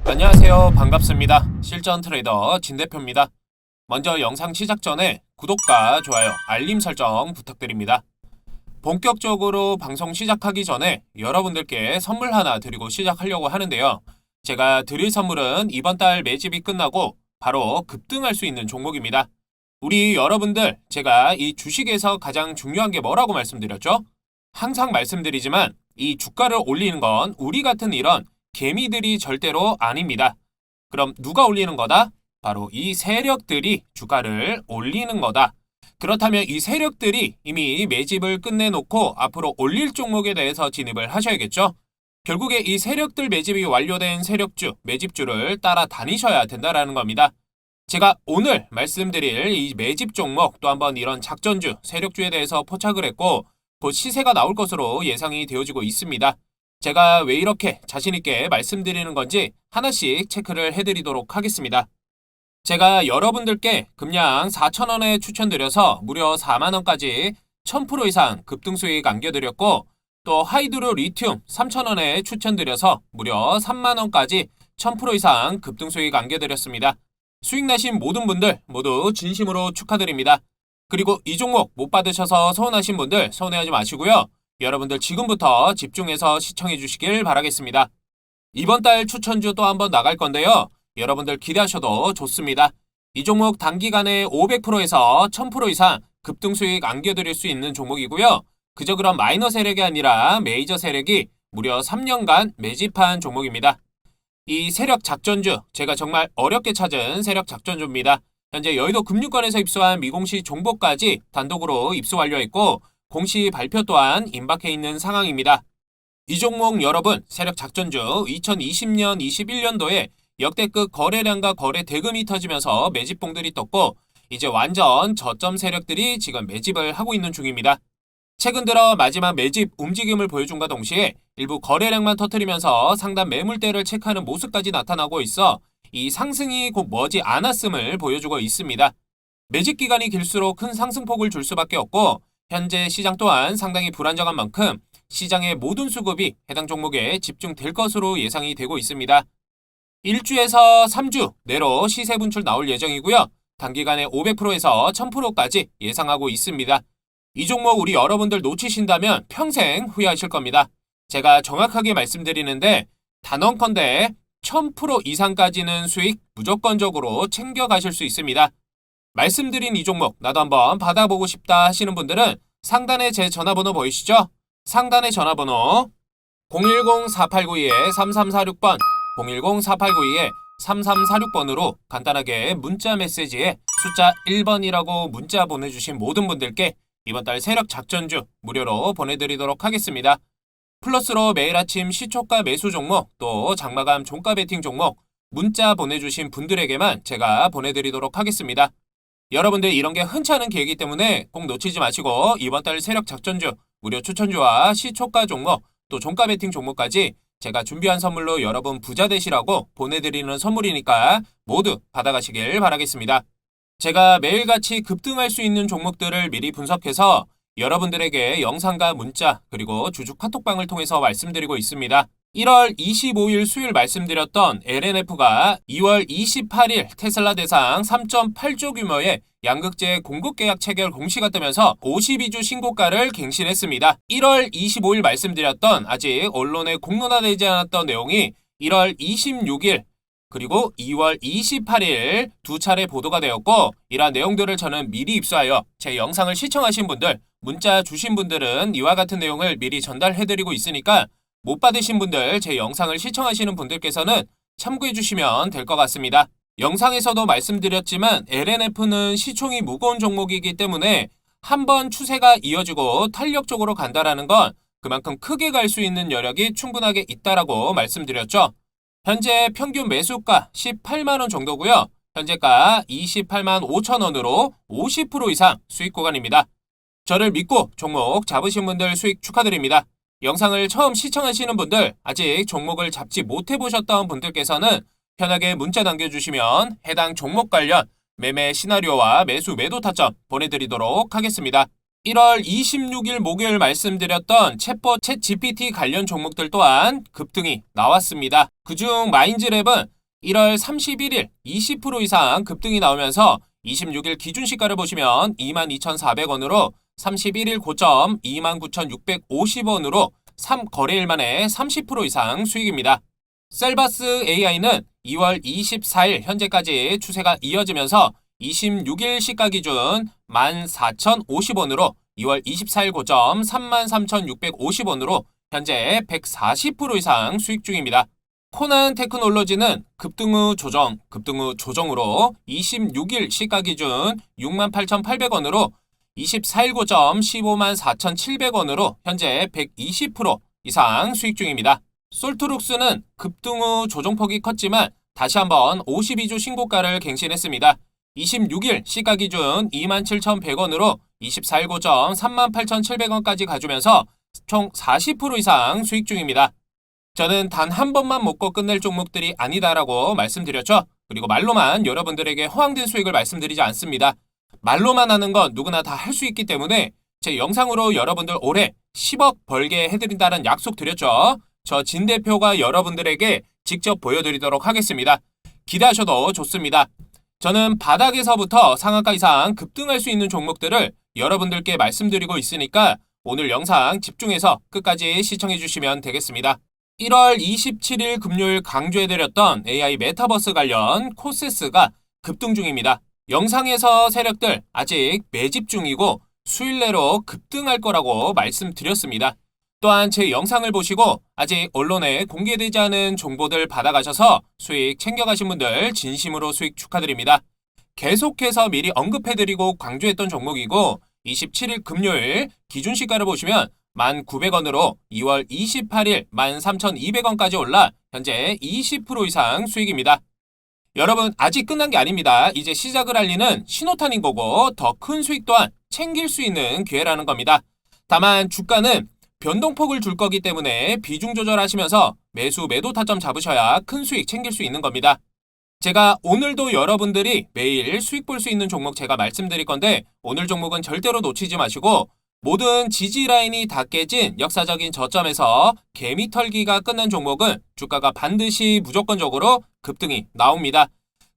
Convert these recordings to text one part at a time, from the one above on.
안녕하세요. 반갑습니다. 실전 트레이더 진 대표입니다. 먼저 영상 시작 전에 구독과 좋아요, 알림 설정 부탁드립니다. 본격적으로 방송 시작하기 전에 여러분들께 선물 하나 드리고 시작하려고 하는데요. 제가 드릴 선물은 이번 달 매집이 끝나고 바로 급등할 수 있는 종목입니다. 우리 여러분들, 제가 이 주식에서 가장 중요한 게 뭐라고 말씀드렸죠? 항상 말씀드리지만 이 주가를 올리는 건 우리 같은 이런 개미들이 절대로 아닙니다. 그럼 누가 올리는 거다? 바로 이 세력들이 주가를 올리는 거다. 그렇다면 이 세력들이 이미 매집을 끝내놓고 앞으로 올릴 종목에 대해서 진입을 하셔야겠죠? 결국에 이 세력들 매집이 완료된 세력주, 매집주를 따라 다니셔야 된다는 겁니다. 제가 오늘 말씀드릴 이 매집 종목 또 한번 이런 작전주, 세력주에 대해서 포착을 했고 곧 시세가 나올 것으로 예상이 되어지고 있습니다. 제가 왜 이렇게 자신있게 말씀드리는 건지 하나씩 체크를 해드리도록 하겠습니다. 제가 여러분들께 금량 4,000원에 추천드려서 무려 4만원까지 1000% 이상 급등 수익 안겨드렸고 또 하이드로 리튬 3,000원에 추천드려서 무려 3만원까지 1000% 이상 급등 수익 안겨드렸습니다. 수익 나신 모든 분들 모두 진심으로 축하드립니다. 그리고 이 종목 못 받으셔서 서운하신 분들 서운해하지 마시고요. 여러분들 지금부터 집중해서 시청해 주시길 바라겠습니다. 이번 달 추천주 또 한번 나갈 건데요. 여러분들 기대하셔도 좋습니다. 이 종목 단기간에 500%에서 1000% 이상 급등 수익 안겨드릴 수 있는 종목이고요. 그저 그런 마이너 세력이 아니라 메이저 세력이 무려 3년간 매집한 종목입니다. 이 세력 작전주, 제가 정말 어렵게 찾은 세력 작전주입니다. 현재 여의도 금융권에서 입수한 미공시 종목까지 단독으로 입수 완료했고 공시 발표 또한 임박해 있는 상황입니다. 이 종목 여러분 세력 작전주 2020년, 21년도에 역대급 거래량과 거래 대금이 터지면서 매집봉들이 떴고 이제 완전 저점 세력들이 지금 매집을 하고 있는 중입니다. 최근 들어 마지막 매집 움직임을 보여준과 동시에 일부 거래량만 터뜨리면서 상단 매물대를 체크하는 모습까지 나타나고 있어 이 상승이 곧 머지 않았음을 보여주고 있습니다. 매집 기간이 길수록 큰 상승폭을 줄 수밖에 없고 현재 시장 또한 상당히 불안정한 만큼 시장의 모든 수급이 해당 종목에 집중될 것으로 예상이 되고 있습니다. 1주에서 3주 내로 시세 분출 나올 예정이고요. 단기간에 500%에서 1000%까지 예상하고 있습니다. 이 종목 우리 여러분들 놓치신다면 평생 후회하실 겁니다. 제가 정확하게 말씀드리는데 단언컨대 1000% 이상까지는 수익 무조건적으로 챙겨가실 수 있습니다. 말씀드린 이 종목 나도 한번 받아보고 싶다 하시는 분들은 상단에 제 전화번호 보이시죠? 상단의 전화번호 010-4892-3346번 010-4892-3346번으로 간단하게 문자 메시지에 숫자 1번이라고 문자 보내주신 모든 분들께 이번 달 세력 작전주 무료로 보내드리도록 하겠습니다. 플러스로 매일 아침 시초가 매수 종목 또 장마감 종가 베팅 종목 문자 보내주신 분들에게만 제가 보내드리도록 하겠습니다. 여러분들 이런 게 흔치 않은 기회이기 때문에 꼭 놓치지 마시고 이번 달 세력 작전주 무료 추천주와 시초가 종목 또 종가 베팅 종목까지 제가 준비한 선물로 여러분 부자 되시라고 보내드리는 선물이니까 모두 받아가시길 바라겠습니다. 제가 매일같이 급등할 수 있는 종목들을 미리 분석해서 여러분들에게 영상과 문자 그리고 주주 카톡방을 통해서 말씀드리고 있습니다. 1월 25일 수요일 말씀드렸던 LNF가 2월 28일 테슬라 대상 3.8조 규모의 양극재 공급 계약 체결 공시가 뜨면서 52주 신고가를 갱신했습니다. 1월 25일 말씀드렸던 아직 언론에 공론화되지 않았던 내용이 1월 26일 그리고 2월 28일 두 차례 보도가 되었고 이러한 내용들을 저는 미리 입수하여 제 영상을 시청하신 분들, 문자 주신 분들은 이와 같은 내용을 미리 전달해드리고 있으니까 못 받으신 분들, 제 영상을 시청하시는 분들께서는 참고해 주시면 될 것 같습니다. 영상에서도 말씀드렸지만 LNF는 시총이 무거운 종목이기 때문에 한번 추세가 이어지고 탄력적으로 간다라는 건 그만큼 크게 갈 수 있는 여력이 충분하게 있다라고 말씀드렸죠. 현재 평균 매수가 18만원 정도고요. 현재가 28만 5천원으로 50% 이상 수익 구간입니다. 저를 믿고 종목 잡으신 분들 수익 축하드립니다. 영상을 처음 시청하시는 분들, 아직 종목을 잡지 못해보셨던 분들께서는 편하게 문자 남겨주시면 해당 종목 관련 매매 시나리오와 매수 매도 타점 보내드리도록 하겠습니다. 1월 26일 목요일 말씀드렸던 챗봇 챗GPT 관련 종목들 또한 급등이 나왔습니다. 그중 마인즈랩은 1월 31일 20% 이상 급등이 나오면서 26일 기준 시가를 보시면 22,400원으로 31일 고점 29,650원으로 3거래일 만에 30% 이상 수익입니다. 셀바스 AI는 2월 24일 현재까지 추세가 이어지면서 26일 시가 기준 14,050원으로 2월 24일 고점 33,650원으로 현재 140% 이상 수익 중입니다. 코난 테크놀로지는 급등 후 조정으로 26일 시가 기준 68,800원으로 24일 고점 154,700원으로 현재 120% 이상 수익 중입니다. 솔트룩스는 급등 후 조정폭이 컸지만 다시 한번 52주 신고가를 갱신했습니다. 26일 시가 기준 27,100원으로 24일 고점 38,700원까지 가주면서 총 40% 이상 수익 중입니다. 저는 단 한 번만 먹고 끝낼 종목들이 아니다라고 말씀드렸죠. 그리고 말로만 여러분들에게 허황된 수익을 말씀드리지 않습니다. 말로만 하는 건 누구나 다 할 수 있기 때문에 제 영상으로 여러분들 올해 10억 벌게 해드린다는 약속 드렸죠. 저 진 대표가 여러분들에게 직접 보여드리도록 하겠습니다. 기대하셔도 좋습니다. 저는 바닥에서부터 상한가 이상 급등할 수 있는 종목들을 여러분들께 말씀드리고 있으니까 오늘 영상 집중해서 끝까지 시청해 주시면 되겠습니다. 1월 27일 금요일 강조해드렸던 AI 메타버스 관련 코세스가 급등 중입니다. 영상에서 세력들 아직 매집 중이고 수일 내로 급등할 거라고 말씀드렸습니다. 또한 제 영상을 보시고 아직 언론에 공개되지 않은 정보들 받아가셔서 수익 챙겨가신 분들 진심으로 수익 축하드립니다. 계속해서 미리 언급해드리고 강조했던 종목이고 27일 금요일 기준 시가를 보시면 1,900원으로 2월 28일 13,200원까지 올라 현재 20% 이상 수익입니다. 여러분 아직 끝난 게 아닙니다. 이제 시작을 알리는 신호탄인 거고 더 큰 수익 또한 챙길 수 있는 기회라는 겁니다. 다만 주가는 변동폭을 줄 거기 때문에 비중 조절하시면서 매도 타점 잡으셔야 큰 수익 챙길 수 있는 겁니다. 제가 오늘도 여러분들이 매일 수익 볼 수 있는 종목 제가 말씀드릴 건데 오늘 종목은 절대로 놓치지 마시고 모든 지지 라인이 다 깨진 역사적인 저점에서 개미 털기가 끝난 종목은 주가가 반드시 무조건적으로 급등이 나옵니다.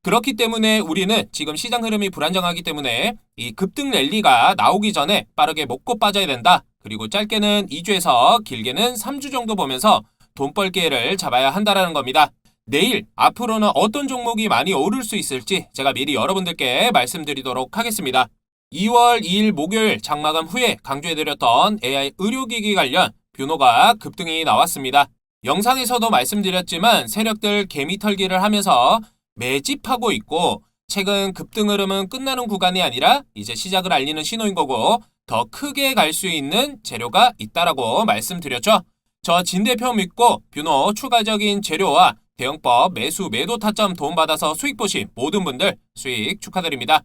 그렇기 때문에 우리는 지금 시장 흐름이 불안정하기 때문에 이 급등 랠리가 나오기 전에 빠르게 먹고 빠져야 된다. 그리고 짧게는 2주에서 길게는 3주 정도 보면서 돈 벌 기회를 잡아야 한다는 겁니다. 내일 앞으로는 어떤 종목이 많이 오를 수 있을지 제가 미리 여러분들께 말씀드리도록 하겠습니다. 2월 2일 목요일 장마감 후에 강조해드렸던 AI 의료기기 관련 뷰노가 급등이 나왔습니다. 영상에서도 말씀드렸지만 세력들 개미 털기를 하면서 매집하고 있고 최근 급등 흐름은 끝나는 구간이 아니라 이제 시작을 알리는 신호인 거고 더 크게 갈 수 있는 재료가 있다라고 말씀드렸죠. 저 진 대표 믿고 뷰노 추가적인 재료와 대응법 매도 타점 도움받아서 수익 보신 모든 분들 수익 축하드립니다.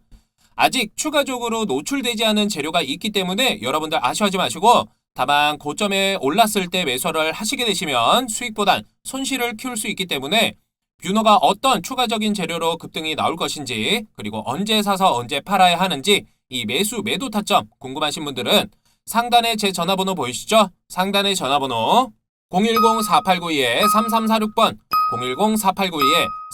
아직 추가적으로 노출되지 않은 재료가 있기 때문에 여러분들 아쉬워하지 마시고 다만 고점에 올랐을 때 매수를 하시게 되시면 수익보단 손실을 키울 수 있기 때문에 뷰노가 어떤 추가적인 재료로 급등이 나올 것인지 그리고 언제 사서 언제 팔아야 하는지 이 매도 타점 궁금하신 분들은 상단에 제 전화번호 보이시죠? 상단의 전화번호 010-4892-3346번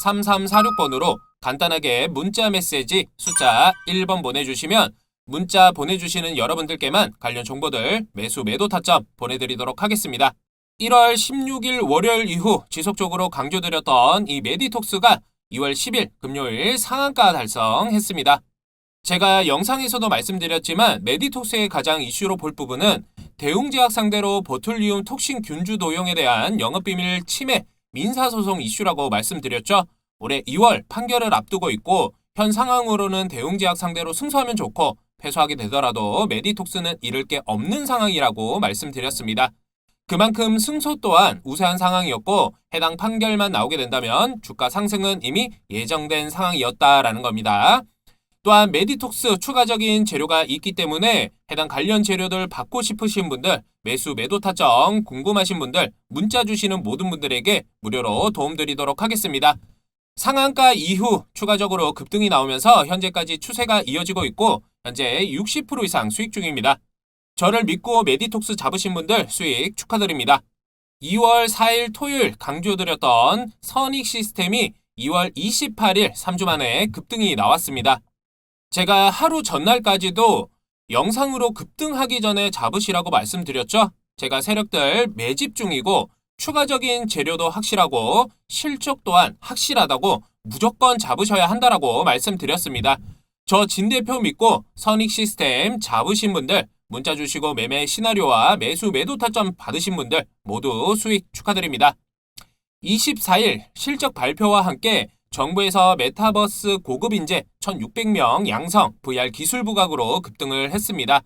010-4892-3346번으로 간단하게 문자 메시지 숫자 1번 보내주시면 문자 보내주시는 여러분들께만 관련 정보들 매도 타점 보내드리도록 하겠습니다. 1월 16일 월요일 이후 지속적으로 강조드렸던 이 메디톡스가 2월 10일 금요일 상한가 달성했습니다. 제가 영상에서도 말씀드렸지만 메디톡스의 가장 이슈로 볼 부분은 대웅제약 상대로 보툴리움 톡신 균주 도용에 대한 영업비밀 침해 민사소송 이슈라고 말씀드렸죠. 올해 2월 판결을 앞두고 있고 현 상황으로는 대웅제약 상대로 승소하면 좋고 패소하게 되더라도 메디톡스는 잃을 게 없는 상황이라고 말씀드렸습니다. 그만큼 승소 또한 우세한 상황이었고 해당 판결만 나오게 된다면 주가 상승은 이미 예정된 상황이었다라는 겁니다. 또한 메디톡스 추가적인 재료가 있기 때문에 해당 관련 재료들 받고 싶으신 분들 매도 타점 궁금하신 분들 문자 주시는 모든 분들에게 무료로 도움드리도록 하겠습니다. 상한가 이후 추가적으로 급등이 나오면서 현재까지 추세가 이어지고 있고 현재 60% 이상 수익 중입니다. 저를 믿고 메디톡스 잡으신 분들 수익 축하드립니다. 2월 4일 토요일 강조드렸던 선익 시스템이 2월 28일 3주 만에 급등이 나왔습니다. 제가 하루 전날까지도 영상으로 급등하기 전에 잡으시라고 말씀드렸죠? 제가 세력들 매집 중이고 추가적인 재료도 확실하고 실적 또한 확실하다고 무조건 잡으셔야 한다라고 말씀드렸습니다. 저 진 대표 믿고 선익 시스템 잡으신 분들, 문자 주시고 매매 시나리오와 매수 매도 타점 받으신 분들 모두 수익 축하드립니다. 24일 실적 발표와 함께 정부에서 메타버스 고급 인재 1,600명 양성 VR 기술 부각으로 급등을 했습니다.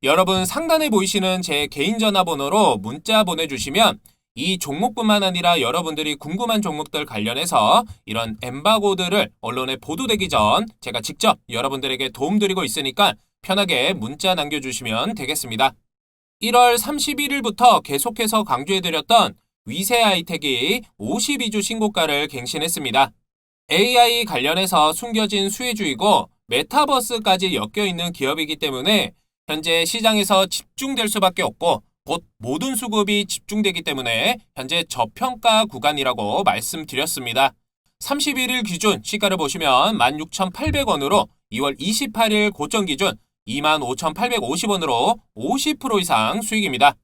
여러분 상단에 보이시는 제 개인 전화번호로 문자 보내주시면 이 종목뿐만 아니라 여러분들이 궁금한 종목들 관련해서 이런 엠바고들을 언론에 보도되기 전 제가 직접 여러분들에게 도움드리고 있으니까 편하게 문자 남겨주시면 되겠습니다. 1월 31일부터 계속해서 강조해드렸던 위세 하이텍이 52주 신고가를 갱신했습니다. AI 관련해서 숨겨진 수혜주이고 메타버스까지 엮여있는 기업이기 때문에 현재 시장에서 집중될 수밖에 없고 곧 모든 수급이 집중되기 때문에 현재 저평가 구간이라고 말씀드렸습니다. 31일 기준 시가를 보시면 16,800원으로 2월 28일 고점 기준 25,850원으로 50% 이상 수익입니다.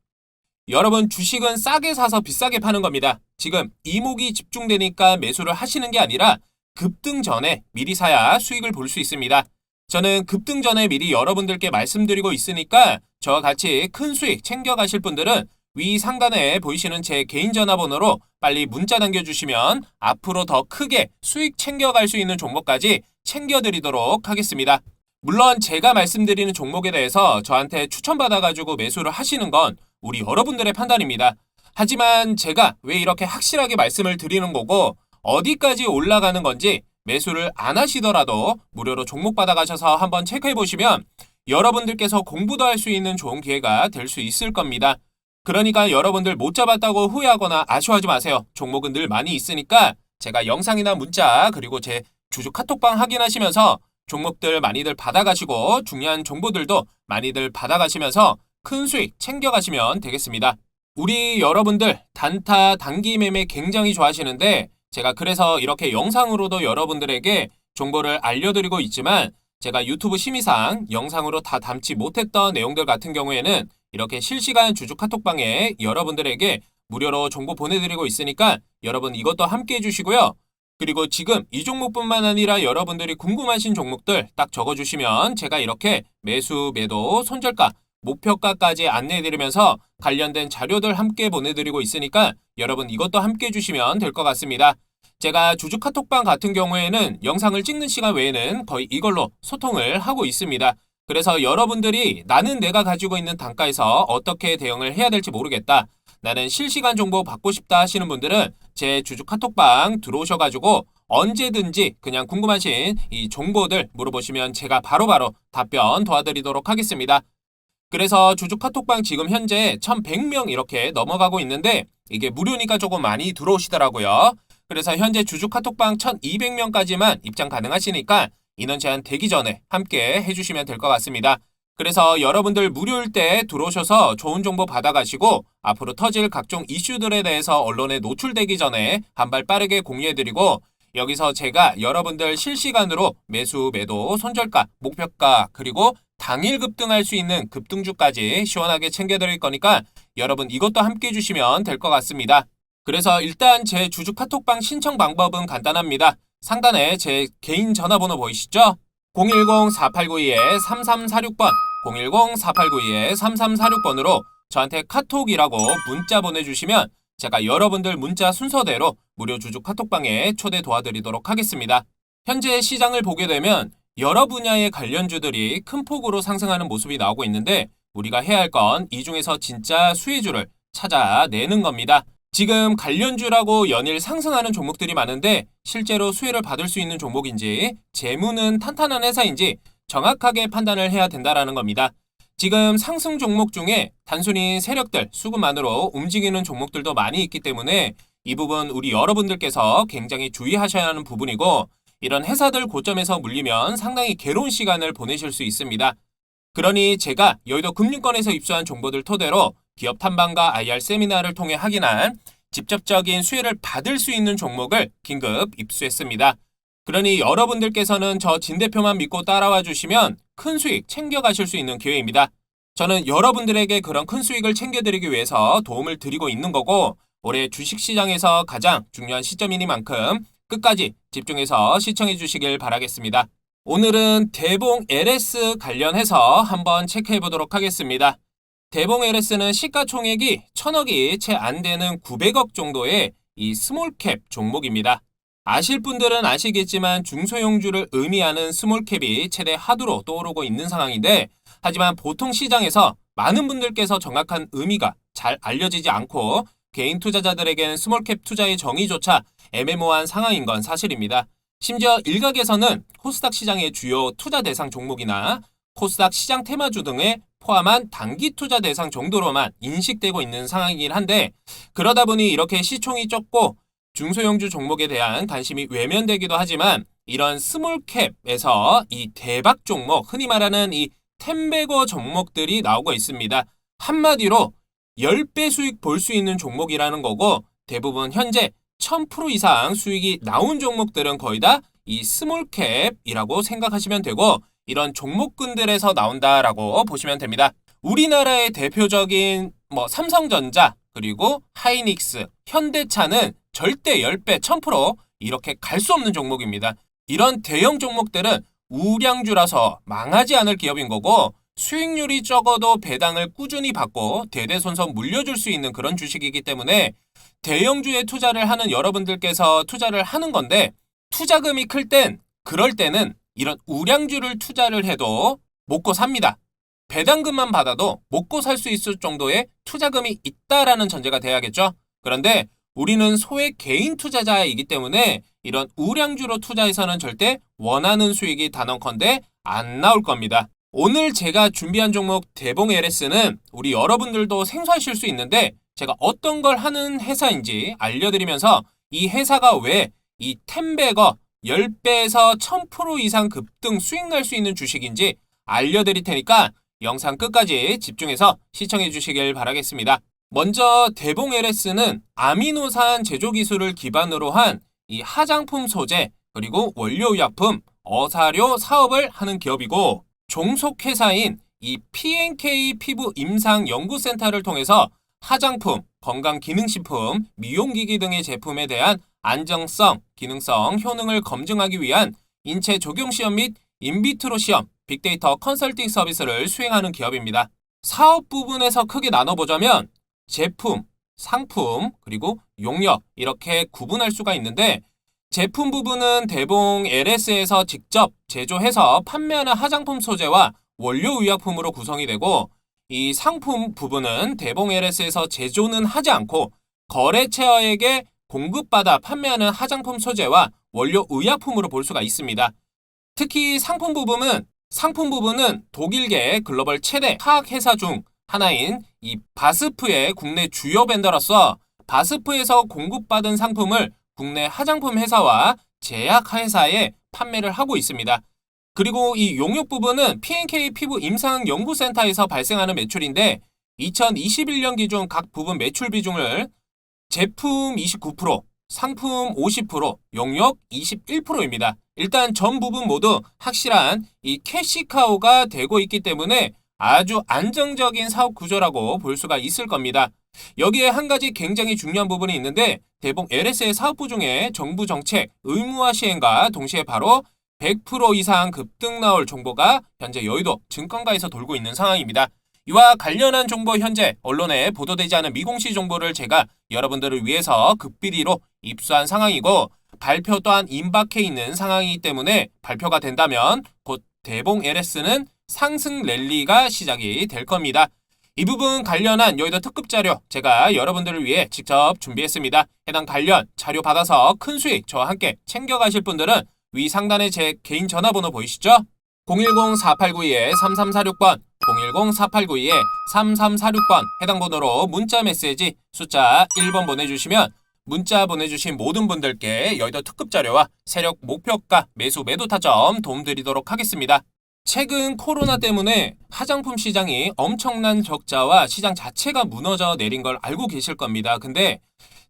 여러분 주식은 싸게 사서 비싸게 파는 겁니다. 지금 이목이 집중되니까 매수를 하시는 게 아니라 급등 전에 미리 사야 수익을 볼 수 있습니다. 저는 급등 전에 미리 여러분들께 말씀드리고 있으니까 저와 같이 큰 수익 챙겨가실 분들은 위 상단에 보이시는 제 개인 전화번호로 빨리 문자 남겨주시면 앞으로 더 크게 수익 챙겨갈 수 있는 종목까지 챙겨드리도록 하겠습니다. 물론 제가 말씀드리는 종목에 대해서 저한테 추천받아가지고 매수를 하시는 건 우리 여러분들의 판단입니다. 하지만 제가 왜 이렇게 확실하게 말씀을 드리는 거고 어디까지 올라가는 건지 매수를 안 하시더라도 무료로 종목 받아가셔서 한번 체크해 보시면 여러분들께서 공부도 할 수 있는 좋은 기회가 될 수 있을 겁니다. 그러니까 여러분들 못 잡았다고 후회하거나 아쉬워하지 마세요. 종목은 늘 많이 있으니까 제가 영상이나 문자 그리고 제 주주 카톡방 확인하시면서 종목들 많이들 받아가시고 중요한 정보들도 많이들 받아가시면서 큰 수익 챙겨가시면 되겠습니다. 우리 여러분들 단타 단기 매매 굉장히 좋아하시는데 제가 그래서 이렇게 영상으로도 여러분들에게 정보를 알려드리고 있지만 제가 유튜브 심의상 영상으로 다 담지 못했던 내용들 같은 경우에는 이렇게 실시간 주주 카톡방에 여러분들에게 무료로 정보 보내드리고 있으니까 여러분 이것도 함께 해주시고요. 그리고 지금 이 종목뿐만 아니라 여러분들이 궁금하신 종목들 딱 적어주시면 제가 이렇게 매수, 매도, 손절가, 목표가까지 안내해드리면서 관련된 자료들 함께 보내드리고 있으니까 여러분 이것도 함께 해주시면 될 것 같습니다. 제가 주주 카톡방 같은 경우에는 영상을 찍는 시간 외에는 거의 이걸로 소통을 하고 있습니다. 그래서 여러분들이 나는 내가 가지고 있는 단가에서 어떻게 대응을 해야 될지 모르겠다. 나는 실시간 정보 받고 싶다 하시는 분들은 제 주주 카톡방 들어오셔가지고 언제든지 그냥 궁금하신 이 정보들 물어보시면 제가 바로바로 답변 도와드리도록 하겠습니다. 그래서 주주 카톡방 지금 현재 1,100명 이렇게 넘어가고 있는데 이게 무료니까 조금 많이 들어오시더라고요. 그래서 현재 주주 카톡방 1,200명까지만 입장 가능하시니까 인원 제한 되기 전에 함께 해주시면 될 것 같습니다. 그래서 여러분들 무료일 때 들어오셔서 좋은 정보 받아가시고 앞으로 터질 각종 이슈들에 대해서 언론에 노출되기 전에 한 발 빠르게 공유해드리고 여기서 제가 여러분들 실시간으로 매수, 매도, 손절가, 목표가 그리고 당일 급등할 수 있는 급등주까지 시원하게 챙겨드릴 거니까 여러분 이것도 함께 해주시면 될 것 같습니다. 그래서 일단 제 주주 카톡방 신청 방법은 간단합니다. 상단에 제 개인 전화번호 보이시죠? 010-4892-3346번 010-4892-3346번으로 저한테 카톡이라고 문자 보내주시면 제가 여러분들 문자 순서대로 무료 주주 카톡방에 초대 도와드리도록 하겠습니다. 현재 시장을 보게 되면 여러 분야의 관련주들이 큰 폭으로 상승하는 모습이 나오고 있는데 우리가 해야 할 건 이 중에서 진짜 수혜주를 찾아내는 겁니다. 지금 관련주라고 연일 상승하는 종목들이 많은데 실제로 수혜를 받을 수 있는 종목인지 재무는 탄탄한 회사인지 정확하게 판단을 해야 된다는 겁니다. 지금 상승 종목 중에 단순히 세력들, 수급만으로 움직이는 종목들도 많이 있기 때문에 이 부분 우리 여러분들께서 굉장히 주의하셔야 하는 부분이고 이런 회사들 고점에서 물리면 상당히 괴로운 시간을 보내실 수 있습니다. 그러니 제가 여의도 금융권에서 입수한 정보들 토대로 기업 탐방과 IR 세미나를 통해 확인한 직접적인 수혜를 받을 수 있는 종목을 긴급 입수했습니다. 그러니 여러분들께서는 저 진 대표만 믿고 따라와 주시면 큰 수익 챙겨가실 수 있는 기회입니다. 저는 여러분들에게 그런 큰 수익을 챙겨드리기 위해서 도움을 드리고 있는 거고, 올해 주식시장에서 가장 중요한 시점이니만큼 끝까지 집중해서 시청해 주시길 바라겠습니다. 오늘은 대봉 LS 관련해서 한번 체크해 보도록 하겠습니다. 대봉 LS는 시가총액이 1000억이 채 안 되는 900억 정도의 이 스몰캡 종목입니다. 아실 분들은 아시겠지만 중소형주를 의미하는 스몰캡이 최대 하두로 떠오르고 있는 상황인데, 하지만 보통 시장에서 많은 분들께서 정확한 의미가 잘 알려지지 않고 개인 투자자들에게는 스몰캡 투자의 정의조차 애매모호한 상황인 건 사실입니다. 심지어 일각에서는 코스닥 시장의 주요 투자 대상 종목이나 코스닥 시장 테마주 등에 포함한 단기 투자 대상 정도로만 인식되고 있는 상황이긴 한데, 그러다 보니 이렇게 시총이 적고 중소형주 종목에 대한 관심이 외면되기도 하지만, 이런 스몰캡에서 이 대박 종목, 흔히 말하는 이 텐베거 종목들이 나오고 있습니다. 한마디로 10배 수익 볼 수 있는 종목이라는 거고, 대부분 현재 1000% 이상 수익이 나온 종목들은 거의 다 이 스몰캡이라고 생각하시면 되고, 이런 종목군들에서 나온다라고 보시면 됩니다. 우리나라의 대표적인 삼성전자, 그리고 하이닉스, 현대차는 절대 10배, 1000% 이렇게 갈 수 없는 종목입니다. 이런 대형 종목들은 우량주라서 망하지 않을 기업인 거고, 수익률이 적어도 배당을 꾸준히 받고 대대손손 물려줄 수 있는 그런 주식이기 때문에 대형주에 투자를 하는 여러분들께서 투자를 하는 건데, 투자금이 그럴 때는 이런 우량주를 투자를 해도 먹고 삽니다. 배당금만 받아도 먹고 살 수 있을 정도의 투자금이 있다라는 전제가 돼야겠죠. 그런데 우리는 소액 개인 투자자이기 때문에 이런 우량주로 투자해서는 절대 원하는 수익이 단언컨대 안 나올 겁니다. 오늘 제가 준비한 종목 대봉 LS는 우리 여러분들도 생소하실 수 있는데, 제가 어떤 걸 하는 회사인지 알려드리면서 이 회사가 왜 이 텐베거 10배에서 1000% 이상 급등 수익 날 수 있는 주식인지 알려드릴 테니까 영상 끝까지 집중해서 시청해 주시길 바라겠습니다. 먼저 대봉 LS는 아미노산 제조 기술을 기반으로 한 이 화장품 소재, 그리고 원료의약품, 어사료 사업을 하는 기업이고, 종속회사인 이 P&K 피부 임상 연구센터를 통해서 화장품, 건강기능식품, 미용기기 등의 제품에 대한 안정성, 기능성, 효능을 검증하기 위한 인체 적용 시험 및 인비트로 시험, 빅데이터 컨설팅 서비스를 수행하는 기업입니다. 사업 부분에서 크게 나눠보자면 제품, 상품, 그리고 용역 이렇게 구분할 수가 있는데, 제품 부분은 대봉 LS에서 직접 제조해서 판매하는 화장품 소재와 원료의약품으로 구성이 되고, 이 상품 부분은 대봉 LS에서 제조는 하지 않고 거래처에게 공급받아 판매하는 화장품 소재와 원료의약품으로 볼 수가 있습니다. 특히 상품 부분은 독일계 글로벌 최대 화학회사 중 하나인 이 바스프의 국내 주요 벤더로서 바스프에서 공급받은 상품을 국내 화장품 회사와 제약회사에 판매를 하고 있습니다. 그리고 이 용역 부분은 P&K 피부 임상 연구센터에서 발생하는 매출인데, 2021년 기준 각 부분 매출 비중을 제품 29%, 상품 50%, 용역 21%입니다. 일단 전 부분 모두 확실한 이 캐시카우가 되고 있기 때문에 아주 안정적인 사업 구조라고 볼 수가 있을 겁니다. 여기에 한 가지 굉장히 중요한 부분이 있는데, 대봉 LS의 사업부 중에 정부 정책 의무화 시행과 동시에 바로 100% 이상 급등 나올 정보가 현재 여의도 증권가에서 돌고 있는 상황입니다. 이와 관련한 정보 현재 언론에 보도되지 않은 미공시 정보를 제가 여러분들을 위해서 급비리로 입수한 상황이고, 발표 또한 임박해 있는 상황이기 때문에 발표가 된다면 곧 대봉 LS는 상승 랠리가 시작이 될 겁니다. 이 부분 관련한 여의도 특급 자료 제가 여러분들을 위해 직접 준비했습니다. 해당 관련 자료 받아서 큰 수익 저와 함께 챙겨가실 분들은 위 상단에 제 개인 전화번호 보이시죠? 010-4892-3346번, 010-4892-3346번 해당 번호로 문자 메시지 숫자 1번 보내주시면 문자 보내주신 모든 분들께 여의도 특급 자료와 세력 목표가 매수 매도 타점 도움드리도록 하겠습니다. 최근 코로나 때문에 화장품 시장이 엄청난 적자와 시장 자체가 무너져 내린 걸 알고 계실 겁니다. 근데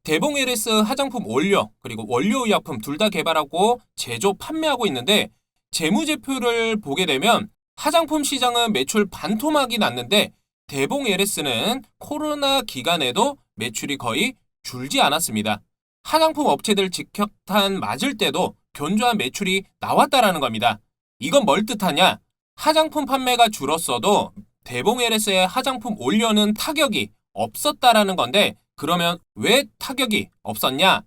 대봉 LS 화장품 원료 그리고 원료의약품 둘 다 개발하고 제조 판매하고 있는데 재무제표를 보게 되면 화장품 시장은 매출 반토막이 났는데 대봉 LS는 코로나 기간에도 매출이 거의 줄지 않았습니다. 화장품 업체들 직격탄 맞을 때도 견조한 매출이 나왔다라는 겁니다. 이건 뭘 뜻하냐? 화장품 판매가 줄었어도 대봉 LS의 화장품 원료는 타격이 없었다라는 건데 그러면 왜 타격이 없었냐?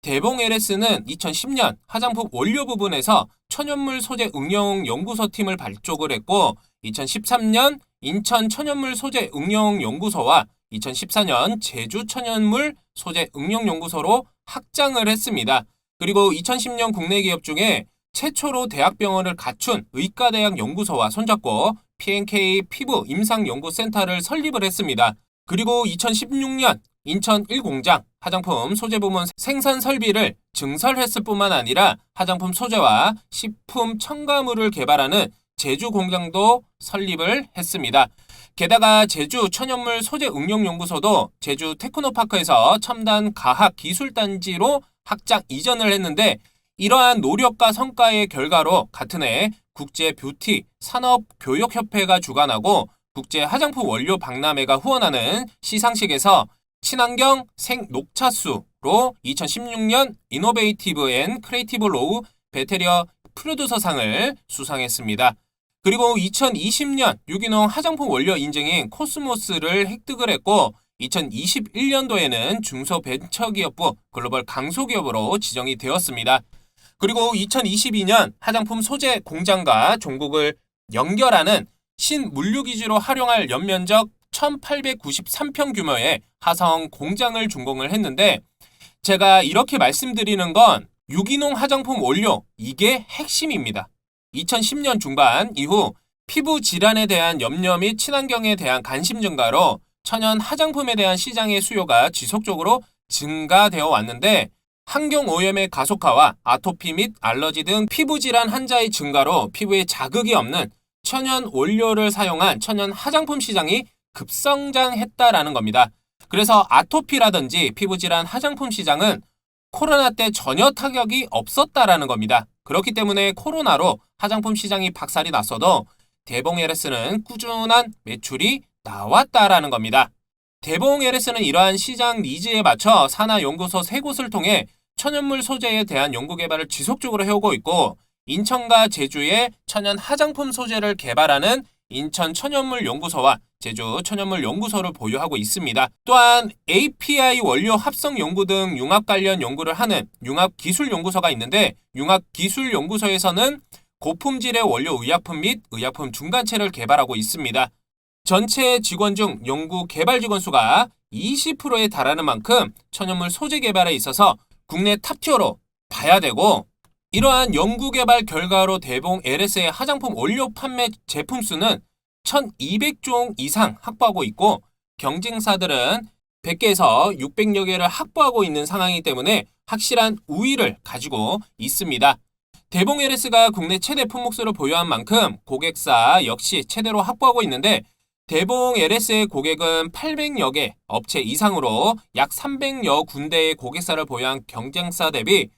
대봉 LS는 2010년 화장품 원료 부분에서 천연물 소재 응용 연구소 팀을 발족을 했고 2013년 인천 천연물 소재 응용 연구소와 2014년 제주 천연물 소재 응용 연구소로 확장을 했습니다. 그리고 2010년 국내 기업 중에 최초로 대학병원을 갖춘 의과대학 연구소와 손잡고 P&K 피부 임상연구센터를 설립을 했습니다. 그리고 2016년 인천 1공장 화장품 소재 부문 생산 설비를 증설했을 뿐만 아니라 화장품 소재와 식품 첨가물을 개발하는 제주 공장도 설립을 했습니다. 게다가 제주 천연물 소재 응용연구소도 제주 테크노파크에서 첨단 과학 기술단지로 확장 이전을 했는데 이러한 노력과 성과의 결과로 같은 해 국제 뷰티 산업교육협회가 주관하고 국제 화장품 원료 박람회가 후원하는 시상식에서 친환경 생녹차수로 2016년 이노베이티브 앤 크리에이티브 로우 배테리어 프로듀서상을 수상했습니다. 그리고 2020년 유기농 화장품 원료 인증인 코스모스를 획득을 했고 2021년도에는 중소벤처기업부 글로벌 강소기업으로 지정이 되었습니다. 그리고 2022년 화장품 소재 공장과 종국을 연결하는 신물류기지로 활용할 연면적 1893평 규모의 화성 공장을 준공을 했는데 제가 이렇게 말씀드리는 건 유기농 화장품 원료 이게 핵심입니다. 2010년 중반 이후 피부 질환에 대한 염려 및 친환경에 대한 관심 증가로 천연 화장품에 대한 시장의 수요가 지속적으로 증가되어 왔는데 환경오염의 가속화와 아토피 및 알러지 등 피부질환 환자의 증가로 피부에 자극이 없는 천연 원료를 사용한 천연 화장품 시장이 급성장했다라는 겁니다. 그래서 아토피라든지 피부질환 화장품 시장은 코로나 때 전혀 타격이 없었다라는 겁니다. 그렇기 때문에 코로나로 화장품 시장이 박살이 났어도 대봉 LS는 꾸준한 매출이 나왔다라는 겁니다. 대봉 LS는 이러한 시장 니즈에 맞춰 산하연구소 3곳을 통해 천연물 소재에 대한 연구개발을 지속적으로 해오고 있고 인천과 제주에 천연 화장품 소재를 개발하는 인천 천연물 연구소와 제주 천연물 연구소를 보유하고 있습니다. 또한 API 원료 합성 연구 등 융합 관련 연구를 하는 융합기술연구소가 있는데 융합기술연구소에서는 고품질의 원료 의약품 및 의약품 중간체를 개발하고 있습니다. 전체 직원 중 연구 개발 직원 수가 20%에 달하는 만큼 천연물 소재 개발에 있어서 국내 탑티어로 봐야 되고 이러한 연구개발 결과로 대봉 LS의 화장품 원료 판매 제품 수는 1200종 이상 확보하고 있고 경쟁사들은 100개에서 600여 개를 확보하고 있는 상황이기 때문에 확실한 우위를 가지고 있습니다. 대봉 LS가 국내 최대 품목수를 보유한 만큼 고객사 역시 최대로 확보하고 있는데 대봉 LS의 고객은 800여 개 업체 이상으로 약 300여 군데의 고객사를 보유한 경쟁사 대비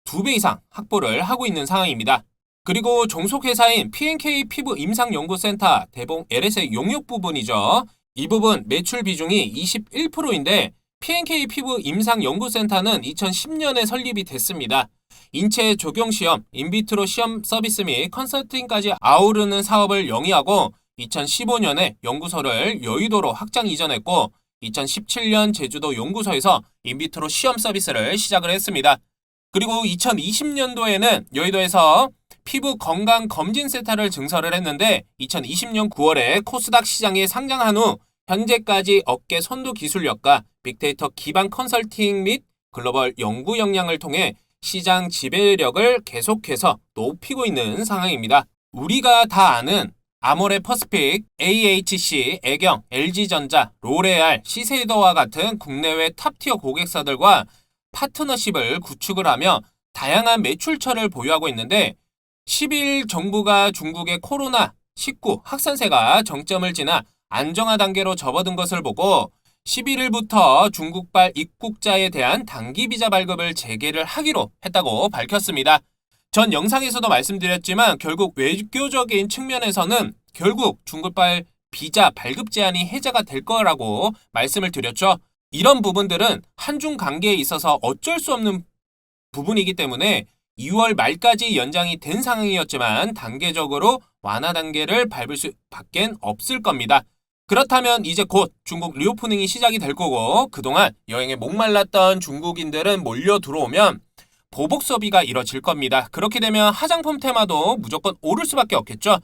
2배 이상 확보를 하고 있는 상황입니다. 그리고 종속회사인 P&K 피부 임상연구센터 대봉 LS의 용역 부분이죠. 이 부분 매출 비중이 21%인데 P&K 피부 임상연구센터는 2010년에 설립이 됐습니다. 인체 적용 시험, 인비트로 시험 서비스 및 컨설팅까지 아우르는 사업을 영위하고 2015년에 연구소를 여의도로 확장 이전했고 2017년 제주도 연구소에서 인비트로 시험 서비스를 시작을 했습니다. 그리고 2020년도에는 여의도에서 피부 건강검진센터를 증설을 했는데 2020년 9월에 코스닥 시장에 상장한 후 현재까지 업계 선도 기술력과 빅데이터 기반 컨설팅 및 글로벌 연구 역량을 통해 시장 지배력을 계속해서 높이고 있는 상황입니다. 우리가 다 아는 아모레 퍼스픽, AHC, 애경, LG전자, 로레알, 시세이더와 같은 국내외 탑티어 고객사들과 파트너십을 구축을 하며 다양한 매출처를 보유하고 있는데 10일 정부가 중국의 코로나19 확산세가 정점을 지나 안정화 단계로 접어든 것을 보고 11일부터 중국발 입국자에 대한 단기 비자 발급을 재개를 하기로 했다고 밝혔습니다. 전 영상에서도 말씀드렸지만 결국 외교적인 측면에서는 결국 중국발 비자 발급 제한이 해제가 될 거라고 말씀을 드렸죠. 이런 부분들은 한중 관계에 있어서 어쩔 수 없는 부분이기 때문에 2월 말까지 연장이 된 상황이었지만 단계적으로 완화 단계를 밟을 수밖에 없을 겁니다. 그렇다면 이제 곧 중국 리오프닝이 시작이 될 거고 그동안 여행에 목말랐던 중국인들은 몰려 들어오면 보복 소비가 이뤄질 겁니다. 그렇게 되면 화장품 테마도 무조건 오를 수밖에 없겠죠.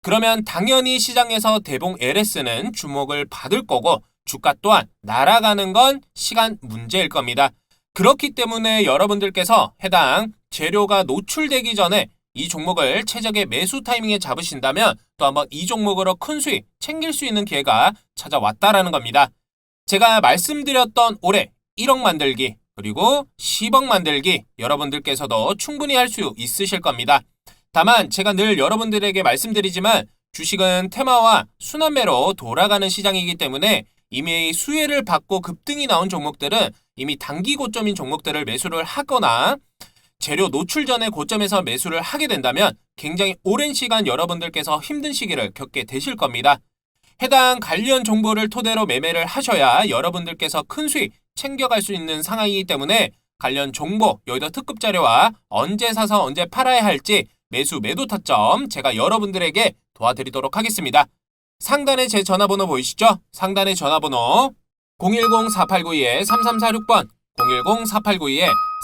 그러면 당연히 시장에서 대봉 LS는 주목을 받을 거고 주가 또한 날아가는 건 시간 문제일 겁니다. 그렇기 때문에 여러분들께서 해당 재료가 노출되기 전에 이 종목을 최적의 매수 타이밍에 잡으신다면 또 한번 이 종목으로 큰 수익 챙길 수 있는 기회가 찾아왔다라는 겁니다. 제가 말씀드렸던 올해 1억 만들기 그리고 10억 만들기 여러분들께서도 충분히 할 수 있으실 겁니다. 다만 제가 늘 여러분들에게 말씀드리지만 주식은 테마와 순환매로 돌아가는 시장이기 때문에 이미 수혜를 받고 급등이 나온 종목들은 이미 단기 고점인 종목들을 매수를 하거나 재료 노출 전에 고점에서 매수를 하게 된다면 굉장히 오랜 시간 여러분들께서 힘든 시기를 겪게 되실 겁니다. 해당 관련 정보를 토대로 매매를 하셔야 여러분들께서 큰 수익 챙겨갈 수 있는 상황이기 때문에 관련 정보, 여의도 특급 자료와 언제 사서 언제 팔아야 할지 매수 매도 타점 제가 여러분들에게 도와드리도록 하겠습니다. 상단에 제 전화번호 보이시죠? 상단의 전화번호 010-4892-3346번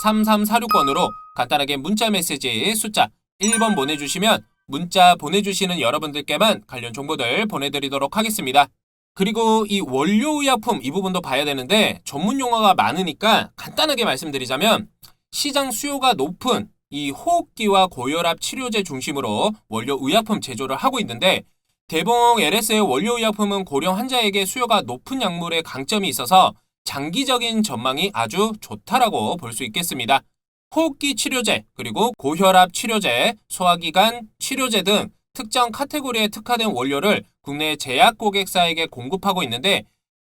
010-4892-3346번으로 간단하게 문자 메시지 숫자 1번 보내주시면 문자 보내주시는 여러분들께만 관련 정보들 보내드리도록 하겠습니다. 그리고 이 원료의약품 이 부분도 봐야 되는데 전문 용어가 많으니까 간단하게 말씀드리자면 시장 수요가 높은 이 호흡기와 고혈압 치료제 중심으로 원료의약품 제조를 하고 있는데 대봉 LS의 원료의약품은 고령 환자에게 수요가 높은 약물의 강점이 있어서 장기적인 전망이 아주 좋다라고 볼 수 있겠습니다. 호흡기 치료제, 그리고 고혈압 치료제, 소화기관 치료제 등 특정 카테고리에 특화된 원료를 국내 제약 고객사에게 공급하고 있는데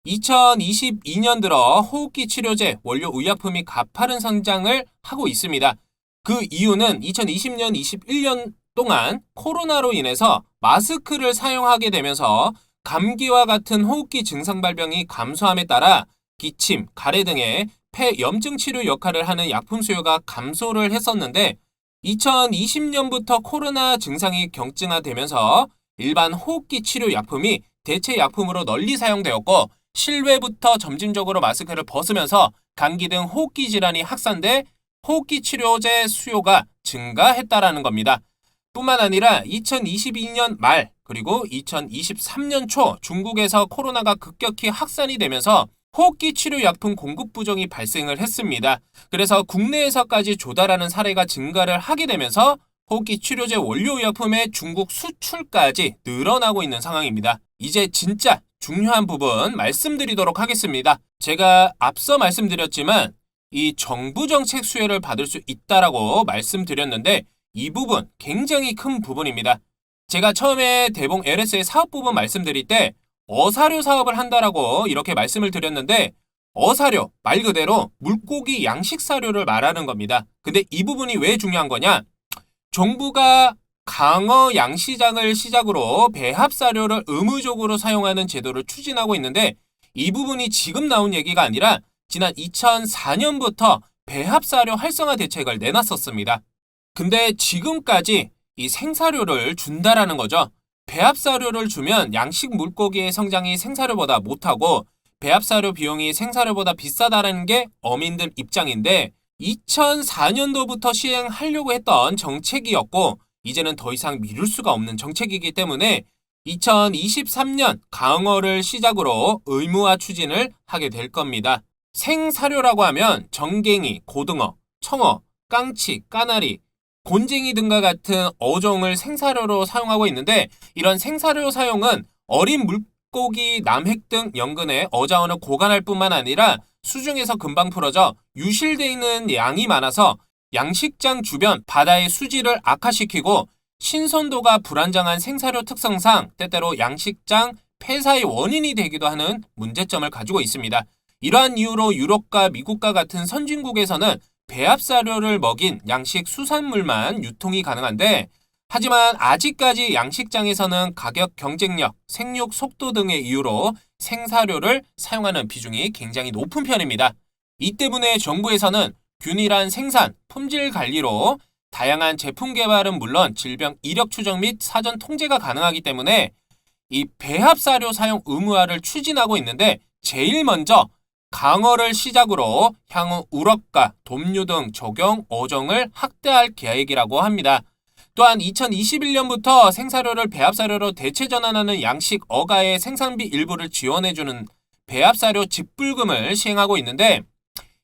2022년 들어 호흡기 치료제 원료 의약품이 가파른 성장을 하고 있습니다. 그 이유는 2020년, 21년 동안 코로나로 인해서 마스크를 사용하게 되면서 감기와 같은 호흡기 증상 발병이 감소함에 따라 기침, 가래 등의 폐염증 치료 역할을 하는 약품 수요가 감소를 했었는데 2020년부터 코로나 증상이 경증화되면서 일반 호흡기 치료 약품이 대체 약품으로 널리 사용되었고 실외부터 점진적으로 마스크를 벗으면서 감기 등 호흡기 질환이 확산돼 호흡기 치료제 수요가 증가했다라는 겁니다. 뿐만 아니라 2022년 말 그리고 2023년 초 중국에서 코로나가 급격히 확산이 되면서 호흡기 치료 약품 공급 부정이 발생을 했습니다. 그래서 국내에서까지 조달하는 사례가 증가를 하게 되면서 호흡기 치료제 원료의약품의 중국 수출까지 늘어나고 있는 상황입니다. 이제 진짜 중요한 부분 말씀드리도록 하겠습니다. 제가 앞서 말씀드렸지만 이 정부 정책 수혜를 받을 수 있다라고 말씀드렸는데 이 부분 굉장히 큰 부분입니다. 제가 처음에 대봉 LS의 사업 부분 말씀드릴 때 어사료 사업을 한다라고 이렇게 말씀을 드렸는데 어사료 말 그대로 물고기 양식 사료를 말하는 겁니다. 근데 이 부분이 왜 중요한 거냐? 정부가 강어 양시장을 시작으로 배합 사료를 의무적으로 사용하는 제도를 추진하고 있는데 이 부분이 지금 나온 얘기가 아니라 지난 2004년부터 배합 사료 활성화 대책을 내놨었습니다. 근데 지금까지 이 생사료를 준다라는 거죠. 배합사료를 주면 양식 물고기의 성장이 생사료보다 못하고 배합사료 비용이 생사료보다 비싸다는 게 어민들 입장인데 2004년도부터 시행하려고 했던 정책이었고 이제는 더 이상 미룰 수가 없는 정책이기 때문에 2023년 강어를 시작으로 의무화 추진을 하게 될 겁니다. 생사료라고 하면 정갱이, 고등어, 청어, 깡치, 까나리, 곤쟁이 등과 같은 어종을 생사료로 사용하고 있는데 이런 생사료 사용은 어린 물고기 남획 등 연근의 어자원을 고갈할 뿐만 아니라 수중에서 금방 풀어져 유실되어 있는 양이 많아서 양식장 주변 바다의 수질을 악화시키고 신선도가 불안정한 생사료 특성상 때때로 양식장 폐사의 원인이 되기도 하는 문제점을 가지고 있습니다. 이러한 이유로 유럽과 미국과 같은 선진국에서는 배합사료를 먹인 양식 수산물만 유통이 가능한데, 하지만 아직까지 양식장에서는 가격 경쟁력, 생육 속도 등의 이유로 생사료를 사용하는 비중이 굉장히 높은 편입니다. 이 때문에 정부에서는 균일한 생산, 품질 관리로 다양한 제품 개발은 물론 질병 이력 추적 및 사전 통제가 가능하기 때문에 이 배합사료 사용 의무화를 추진하고 있는데, 제일 먼저 강어를 시작으로 향후 우럭과 돔류 등 적용 어종을 확대할 계획이라고 합니다. 또한 2021년부터 생사료를 배합사료로 대체 전환하는 양식 어가의 생산비 일부를 지원해주는 배합사료 직불금을 시행하고 있는데,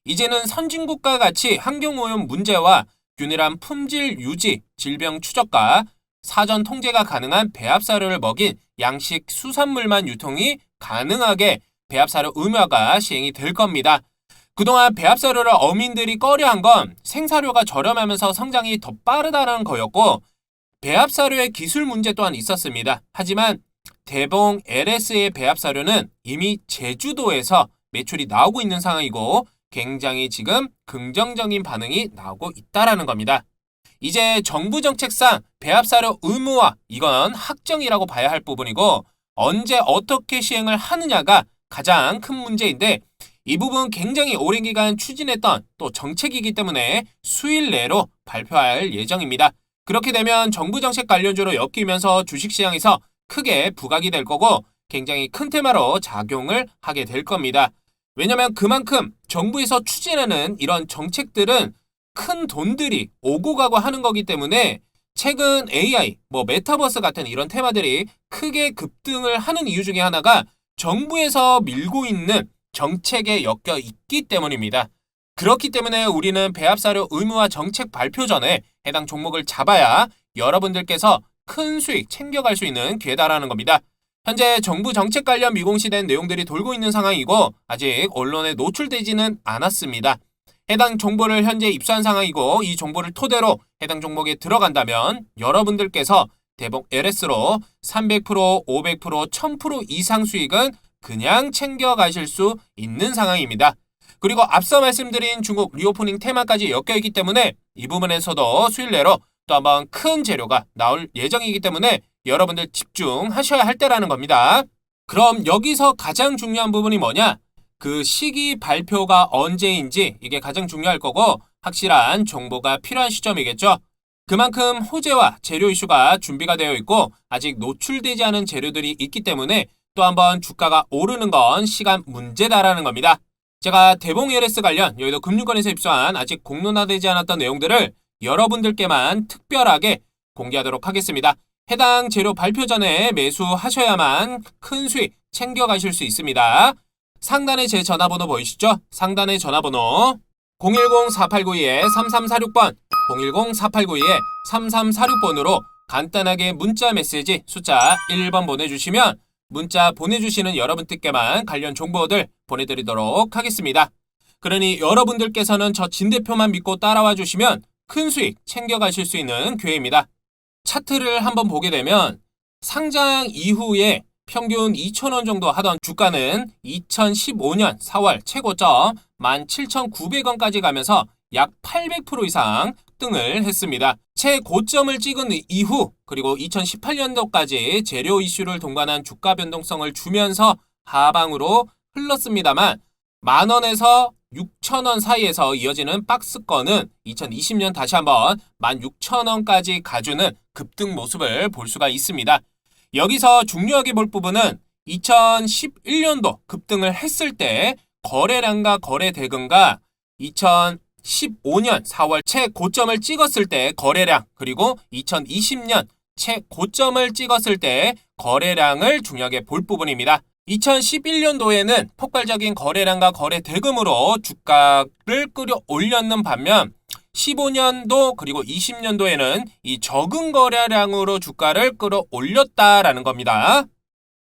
이제는 선진국과 같이 환경오염 문제와 균일한 품질 유지, 질병 추적과 사전 통제가 가능한 배합사료를 먹인 양식 수산물만 유통이 가능하게 배합사료 의무화가 시행이 될 겁니다. 그동안 배합사료를 어민들이 꺼려한 건 생사료가 저렴하면서 성장이 더 빠르다는 거였고, 배합사료의 기술 문제 또한 있었습니다. 하지만 대봉 LS의 배합사료는 이미 제주도에서 매출이 나오고 있는 상황이고 굉장히 지금 긍정적인 반응이 나오고 있다는 겁니다. 이제 정부 정책상 배합사료 의무화, 이건 확정이라고 봐야 할 부분이고, 언제 어떻게 시행을 하느냐가 가장 큰 문제인데, 이 부분 굉장히 오랜 기간 추진했던 또 정책이기 때문에 수일 내로 발표할 예정입니다. 그렇게 되면 정부 정책 관련주로 엮이면서 주식시장에서 크게 부각이 될 거고 굉장히 큰 테마로 작용을 하게 될 겁니다. 왜냐면 그만큼 정부에서 추진하는 이런 정책들은 큰 돈들이 오고 가고 하는 거기 때문에 최근 AI, 메타버스 같은 이런 테마들이 크게 급등을 하는 이유 중에 하나가 정부에서 밀고 있는 정책에 엮여 있기 때문입니다. 그렇기 때문에 우리는 배합사료 의무화 정책 발표 전에 해당 종목을 잡아야 여러분들께서 큰 수익 챙겨갈 수 있는 기회다라는 겁니다. 현재 정부 정책 관련 미공시된 내용들이 돌고 있는 상황이고 아직 언론에 노출되지는 않았습니다. 해당 정보를 현재 입수한 상황이고, 이 정보를 토대로 해당 종목에 들어간다면 여러분들께서 대봉 LS로 300%, 500%, 1000% 이상 수익은 그냥 챙겨가실 수 있는 상황입니다. 그리고 앞서 말씀드린 중국 리오프닝 테마까지 엮여있기 때문에 이 부분에서도 수일 내로 또 한번 큰 재료가 나올 예정이기 때문에 여러분들 집중하셔야 할 때라는 겁니다. 그럼 여기서 가장 중요한 부분이 뭐냐? 그 시기 발표가 언제인지, 이게 가장 중요할 거고 확실한 정보가 필요한 시점이겠죠. 그만큼 호재와 재료 이슈가 준비가 되어 있고 아직 노출되지 않은 재료들이 있기 때문에 또 한번 주가가 오르는 건 시간 문제다라는 겁니다. 제가 대봉 LS 관련 여의도 금융권에서 입수한 아직 공론화되지 않았던 내용들을 여러분들께만 특별하게 공개하도록 하겠습니다. 해당 재료 발표 전에 매수하셔야만 큰 수익 챙겨가실 수 있습니다. 상단에 제 전화번호 보이시죠? 상단의 전화번호 010-4892-3346번 010-4892-3346번으로 간단하게 문자 메시지 숫자 1번 보내주시면 문자 보내주시는 여러분들께만 관련 정보들 보내드리도록 하겠습니다. 그러니 여러분들께서는 저 진 대표만 믿고 따라와 주시면 큰 수익 챙겨가실 수 있는 기회입니다. 차트를 한번 보게 되면 상장 이후에 평균 2,000원 정도 하던 주가는 2015년 4월 최고점 17,900원까지 가면서 약 800% 이상 등을 했습니다. 최고점을 찍은 이후 그리고 2018년도까지 재료 이슈를 동반한 주가 변동성을 주면서 하방으로 흘렀습니다만 10,000원에서 6,000원 사이에서 이어지는 박스권은 2020년 다시 한번 16,000원까지 가주는 급등 모습을 볼 수가 있습니다. 여기서 중요하게 볼 부분은 2011년도 급등을 했을 때 거래량과 거래 대금과 2015년 4월 최고점을 찍었을 때 거래량, 그리고 2020년 최고점을 찍었을 때 거래량을 중요하게 볼 부분입니다. 2011년도에는 폭발적인 거래량과 거래 대금으로 주가를 끌어올렸는 반면 15년도 그리고 20년도에는 이 적은 거래량으로 주가를 끌어올렸다라는 겁니다.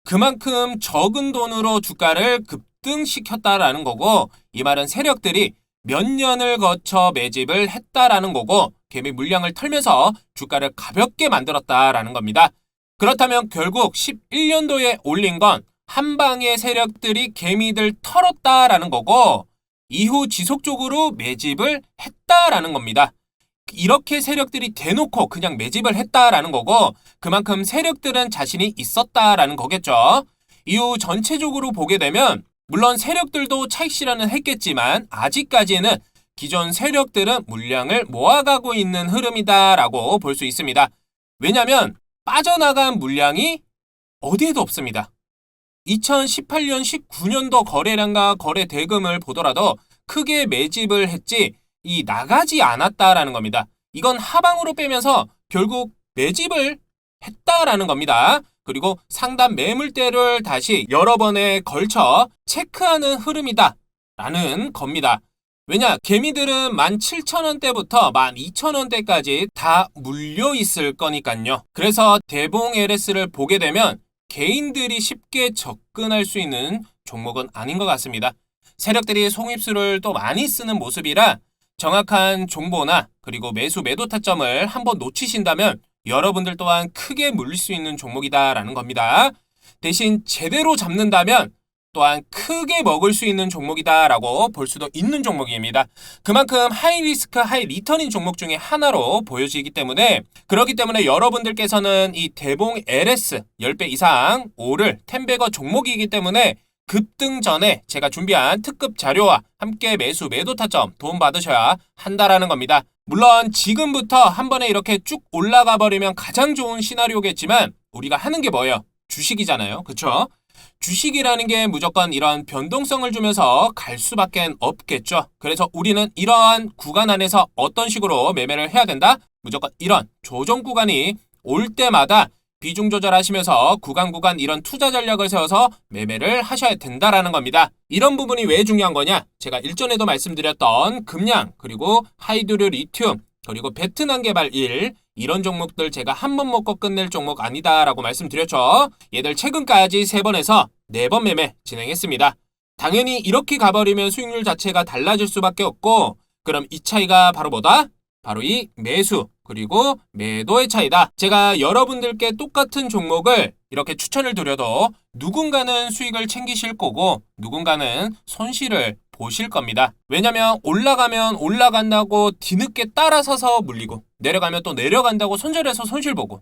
그만큼 적은 돈으로 주가를 급등시켰다라는 거고, 이 말은 세력들이 몇 년을 거쳐 매집을 했다라는 거고, 개미 물량을 털면서 주가를 가볍게 만들었다라는 겁니다. 그렇다면 결국 11년도에 올린 건 한 방의 세력들이 개미들 털었다라는 거고 이후 지속적으로 매집을 했다라는 겁니다. 이렇게 세력들이 대놓고 그냥 매집을 했다라는 거고 그만큼 세력들은 자신이 있었다라는 거겠죠. 이후 전체적으로 보게 되면 물론 세력들도 차익 실현은 했겠지만 아직까지는 기존 세력들은 물량을 모아가고 있는 흐름이다라고 볼 수 있습니다. 왜냐하면 빠져나간 물량이 어디에도 없습니다. 2018년, 19년도 거래량과 거래 대금을 보더라도 크게 매집을 했지 이 나가지 않았다라는 겁니다. 이건 하방으로 빼면서 결국 매집을 했다라는 겁니다. 그리고 상단 매물대를 다시 여러 번에 걸쳐 체크하는 흐름이다라는 겁니다. 왜냐? 개미들은 17,000원대부터 12,000원대까지 다 물려 있을 거니까요. 그래서 대봉 LS를 보게 되면 개인들이 쉽게 접근할 수 있는 종목은 아닌 것 같습니다. 세력들이 송입수를 또 많이 쓰는 모습이라 정확한 정보나 그리고 매수 매도 타점을 한번 놓치신다면 여러분들 또한 크게 물릴 수 있는 종목이다라는 겁니다. 대신 제대로 잡는다면 또한 크게 먹을 수 있는 종목이다라고 볼 수도 있는 종목입니다. 그만큼 하이 리스크 하이 리턴인 종목 중에 하나로 보여지기 때문에 그렇기 때문에 여러분들께서는 이 대봉 LS 10배 이상 오를 텐베거 종목이기 때문에 급등 전에 제가 준비한 특급 자료와 함께 매수 매도 타점 도움받으셔야 한다라는 겁니다. 물론 지금부터 한 번에 이렇게 쭉 올라가 버리면 가장 좋은 시나리오겠지만 우리가 하는 게 뭐예요? 주식이잖아요. 그렇죠? 주식이라는 게 무조건 이런 변동성을 주면서 갈 수밖에 없겠죠. 그래서 우리는 이러한 구간 안에서 어떤 식으로 매매를 해야 된다? 무조건 이런 조정 구간이 올 때마다 비중 조절하시면서 구간 이런 투자 전략을 세워서 매매를 하셔야 된다라는 겁니다. 이런 부분이 왜 중요한 거냐? 제가 일전에도 말씀드렸던 금양 그리고 하이드로 리튬 그리고 베트남 개발 1 이런 종목들 제가 한 번 먹고 끝낼 종목 아니다라고 말씀드렸죠. 얘들 최근까지 3번에서 4번 매매 진행했습니다. 당연히 이렇게 가버리면 수익률 자체가 달라질 수밖에 없고 그럼 이 차이가 바로 뭐다? 바로 이 매수 그리고 매도의 차이다. 제가 여러분들께 똑같은 종목을 이렇게 추천을 드려도 누군가는 수익을 챙기실 거고 누군가는 손실을 보실 겁니다. 왜냐면 올라가면 올라간다고 뒤늦게 따라서서 물리고 내려가면 또 내려간다고 손절해서 손실 보고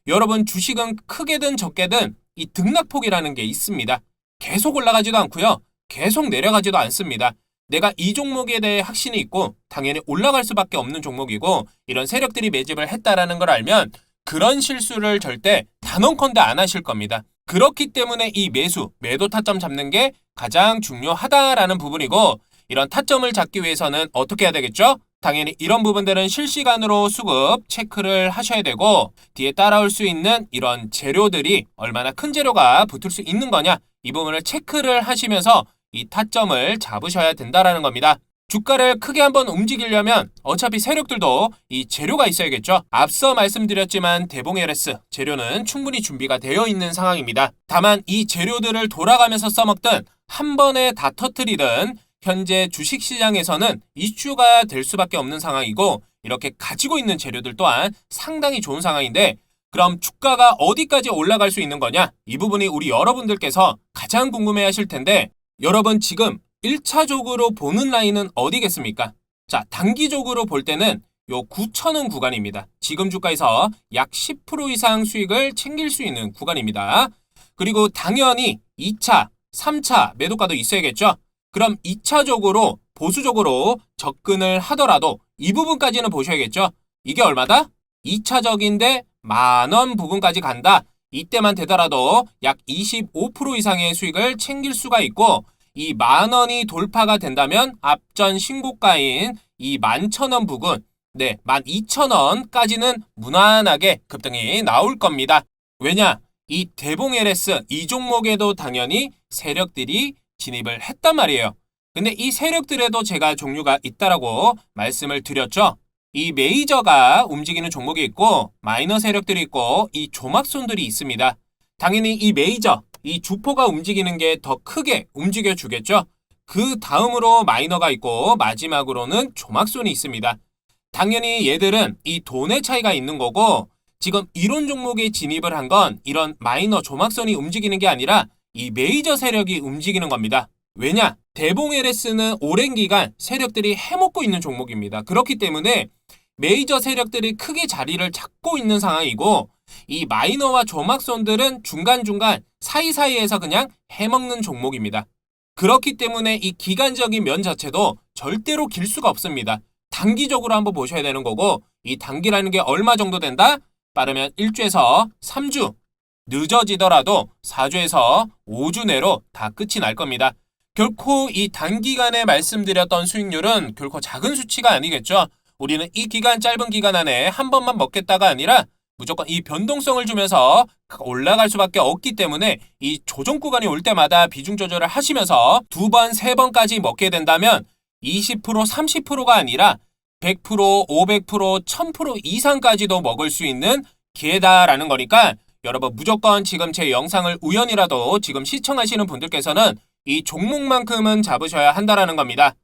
여러분 주식은 크게든 적게든 이 등락폭이라는 게 있습니다. 계속 올라가지도 않고요. 계속 내려가지도 않습니다. 내가 이 종목에 대해 확신이 있고 당연히 올라갈 수밖에 없는 종목이고 이런 세력들이 매집을 했다라는 걸 알면 그런 실수를 절대 단언컨대 안 하실 겁니다. 그렇기 때문에 이 매수, 매도 타점 잡는 게 가장 중요하다라는 부분이고 이런 타점을 잡기 위해서는 어떻게 해야 되겠죠? 당연히 이런 부분들은 실시간으로 수급 체크를 하셔야 되고 뒤에 따라올 수 있는 이런 재료들이 얼마나 큰 재료가 붙을 수 있는 거냐 이 부분을 체크를 하시면서 이 타점을 잡으셔야 된다라는 겁니다. 주가를 크게 한번 움직이려면 어차피 세력들도 이 재료가 있어야겠죠. 앞서 말씀드렸지만 대봉 LS 재료는 충분히 준비가 되어 있는 상황입니다. 다만 이 재료들을 돌아가면서 써먹든 한 번에 다 터뜨리든 현재 주식시장에서는 이슈가 될 수밖에 없는 상황이고 이렇게 가지고 있는 재료들 또한 상당히 좋은 상황인데 그럼 주가가 어디까지 올라갈 수 있는 거냐? 이 부분이 우리 여러분들께서 가장 궁금해 하실 텐데 여러분 지금 1차적으로 보는 라인은 어디겠습니까? 자, 단기적으로 볼 때는 요 9,000원 구간입니다. 지금 주가에서 약 10% 이상 수익을 챙길 수 있는 구간입니다. 그리고 당연히 2차, 3차 매도가도 있어야겠죠? 그럼 2차적으로 보수적으로 접근을 하더라도 이 부분까지는 보셔야겠죠? 이게 얼마다? 2차적인데 10,000원 부분까지 간다. 이때만 되더라도 약 25% 이상의 수익을 챙길 수가 있고 이 10,000원이 돌파가 된다면 앞전 신고가인 이 11,000원 부근 12,000원까지는 무난하게 급등이 나올 겁니다. 왜냐? 이 대봉 LS 이 종목에도 당연히 세력들이 진입을 했단 말이에요. 근데 이 세력들에도 제가 종류가 있다라고 말씀을 드렸죠. 이 메이저가 움직이는 종목이 있고 마이너 세력들이 있고 이 조막손들이 있습니다. 당연히 이 메이저, 이 주포가 움직이는 게 더 크게 움직여 주겠죠. 그 다음으로 마이너가 있고 마지막으로는 조막손이 있습니다. 당연히 얘들은 이 돈의 차이가 있는 거고 지금 이론 종목에 진입을 한 건 이런 마이너 조막선이 움직이는 게 아니라 이 메이저 세력이 움직이는 겁니다. 왜냐? 대봉 LS는 오랜 기간 세력들이 해먹고 있는 종목입니다. 그렇기 때문에 메이저 세력들이 크게 자리를 잡고 있는 상황이고 이 마이너와 조막선들은 중간중간 사이사이에서 그냥 해먹는 종목입니다. 그렇기 때문에 이 기간적인 면 자체도 절대로 길 수가 없습니다. 단기적으로 한번 보셔야 되는 거고 이 단기라는 게 얼마 정도 된다? 빠르면 1주에서 3주, 늦어지더라도 4주에서 5주 내로 다 끝이 날 겁니다. 결코 이 단기간에 말씀드렸던 수익률은 결코 작은 수치가 아니겠죠. 우리는 이 기간 짧은 기간 안에 한 번만 먹겠다가 아니라 무조건 이 변동성을 주면서 올라갈 수밖에 없기 때문에 이 조정 구간이 올 때마다 비중 조절을 하시면서 2번, 3번까지 먹게 된다면 20%, 30%가 아니라 100%, 500%, 1000% 이상까지도 먹을 수 있는 기회다라는 거니까 여러분 무조건 지금 제 영상을 우연이라도 지금 시청하시는 분들께서는 이 종목만큼은 잡으셔야 한다라는 겁니다.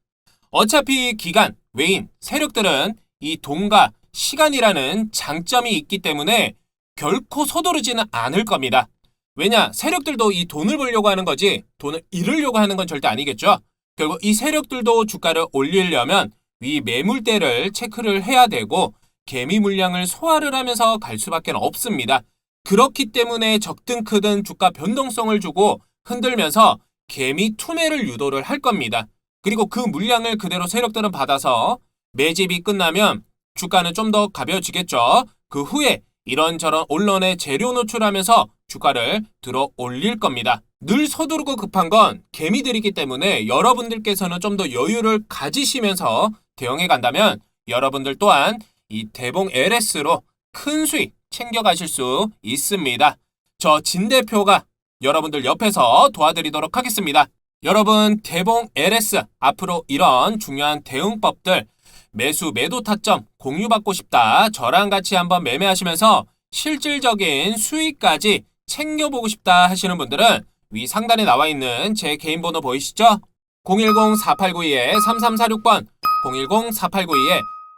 어차피 기간, 외인, 세력들은 이 돈과 시간이라는 장점이 있기 때문에 결코 서두르지는 않을 겁니다. 왜냐? 세력들도 이 돈을 벌려고 하는 거지 돈을 잃으려고 하는 건 절대 아니겠죠. 결국 이 세력들도 주가를 올리려면 위 매물대를 체크를 해야 되고 개미 물량을 소화를 하면서 갈 수밖에 없습니다. 그렇기 때문에 적든 크든 주가 변동성을 주고 흔들면서 개미 투매를 유도를 할 겁니다. 그리고 그 물량을 그대로 세력들은 받아서 매집이 끝나면 주가는 좀 더 가벼워지겠죠. 그 후에 이런저런 언론에 재료 노출하면서 주가를 들어 올릴 겁니다. 늘 서두르고 급한 건 개미들이기 때문에 여러분들께서는 좀 더 여유를 가지시면서 대응해 간다면 여러분들 또한 이 대봉 LS로 큰 수익 챙겨가실 수 있습니다. 저 진 대표가 여러분들 옆에서 도와드리도록 하겠습니다. 여러분 대봉 LS 앞으로 이런 중요한 대응법들 매수 매도 타점 공유받고 싶다. 저랑 같이 한번 매매하시면서 실질적인 수익까지 챙겨보고 싶다 하시는 분들은 위 상단에 나와 있는 제 개인 번호 보이시죠? 010-4892-3346번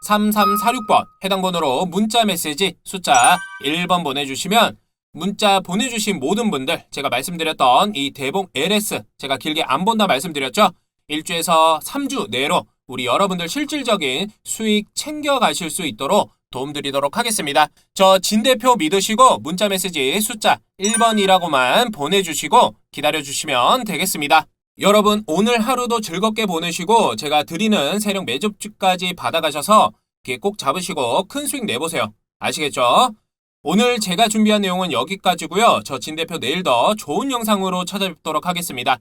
010-4892-3346번 해당 번호로 문자 메시지 숫자 1번 보내주시면 문자 보내주신 모든 분들 제가 말씀드렸던 이 대봉 LS 제가 길게 안 본다 말씀드렸죠? 1주에서 3주 내로 우리 여러분들 실질적인 수익 챙겨가실 수 있도록 도움드리도록 하겠습니다. 저 진 대표 믿으시고 문자 메시지 숫자 1번이라고만 보내주시고 기다려주시면 되겠습니다. 여러분 오늘 하루도 즐겁게 보내시고 제가 드리는 세력 매집주까지 받아가셔서 꼭 잡으시고 큰 수익 내보세요. 아시겠죠? 오늘 제가 준비한 내용은 여기까지고요. 저 진 대표 내일 더 좋은 영상으로 찾아뵙도록 하겠습니다.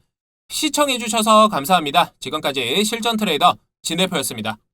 시청해주셔서 감사합니다. 지금까지 실전 트레이더 진 대표였습니다.